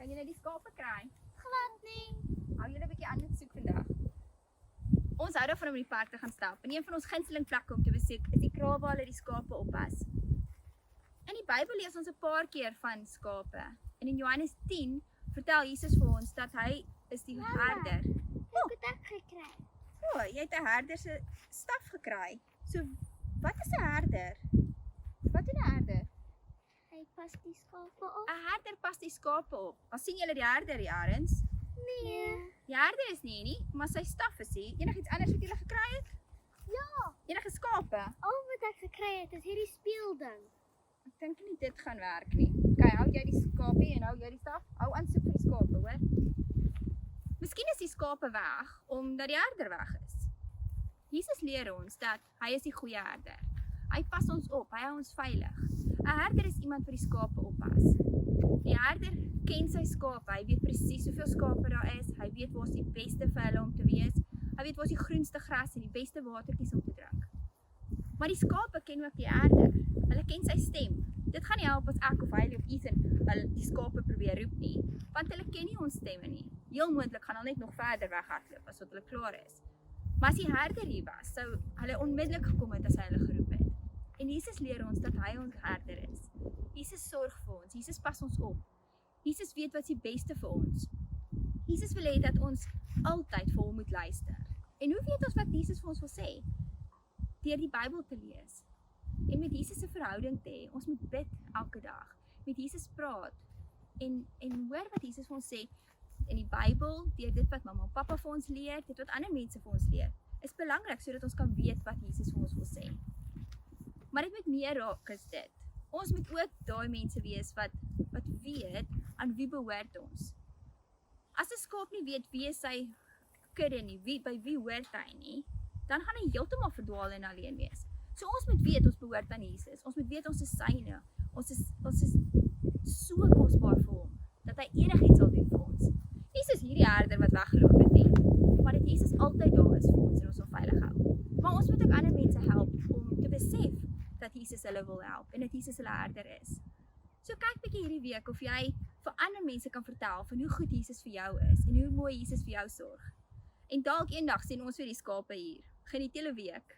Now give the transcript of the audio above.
Kan julle die skape kry? Glad nie. Hou julle 'n bietjie aan met soek vandag. Ons hou daarvan om in die park te gaan stap. En een van ons gunsteling plekke om te besoek is die kraal waar hulle die skape oppas. In die Bybel lees ons 'n paar keer van skape. En in Johannes 10 vertel Jesus vir ons dat hy is die herder. Ek het dit gekry. O, jy het 'n herder se staf gekry. So, wat is 'n herder? Wat doen 'n herder? Hy pas die skape op. 'n Herder pas die skape op. Al sien julle die herder hier Arends? Nee. Die herder is nie, maar sy staf is hier. Enigiets anders wat julle gekry het? Ja, Enige skape? al wat ek gekry het is hierdie speelding. Ek dink nie dit gaan werk nie. Okay, hou jy die skapie en hou jy die staf? Hou aan soek vir die skape, hoor. Miskien is die skape weg omdat die herder weg is. Jesus leer ons dat hy is die goeie herder. Hy pas ons op, hy hou ons veilig. 'n Herder is iemand wat die skape oppas. Die herder ken sy skape, hy weet presies hoeveel skape daar is, hy weet waar is die beste vir hulle om te wees, hy weet waar is die groenste gras en die beste watertjies om te drink. Maar die skape ken ook die herder, hulle ken sy stem. Dit gaan nie help as ek of hy of iets en hulle die skape probeer roep nie, want hulle ken nie ons stemme nie. Heel moontlik gaan hulle net nog verder weghardloop as wat hulle klaar is. Maar as die herder hier was, sou hulle onmiddellik gekom het as hy hulle geroep het. En Jesus leer ons dat hy ons herder is. Jesus sorg vir ons, Jesus pas ons op. Jesus weet wat is die beste vir ons. Jesus wil hê dat ons altyd vir hom moet luister. En hoe weet ons wat Jesus vir ons wil sê? Deur die Bybel te lees. En met Jesus 'n verhouding te hê. Ons moet bid elke dag. Met Jesus praat. En hoor wat Jesus vir ons sê in die Bybel, deur dit wat mamma en pappa vir ons leer, dit wat ander mense vir ons leer. Is belangrik sodat ons kan weet wat Jesus vir ons wil sê. Maar dit moet meer raak as dit. Ons moet ook daai mense wees wat weet aan wie behoort ons. As 'n skaap nie weet wie is sy kudde nie, by wie hoort hy nie, dan gaan hy heeltemal verdwaal en alleen wees. So ons moet weet ons behoort aan Jesus. Ons moet weet ons is syne. Ons is so kosbaar vir hom dat hy enigiets sal doen vir ons. Nie soos hierdie herder wat weggeloop het nie, maar dat Jesus altyd daar is vir ons en ons sal veilig hou. Maar ons moet ook ander mense help om te besef dat Jesus hulle wil help en dat Jesus hulle herder is. So kyk bietjie hierdie week of jy vir ander mense kan vertel van hoe goed Jesus vir jou is en hoe mooi Jesus vir jou sorg. En dalk eendag sien ons weer die skape hier. Geniet julle week.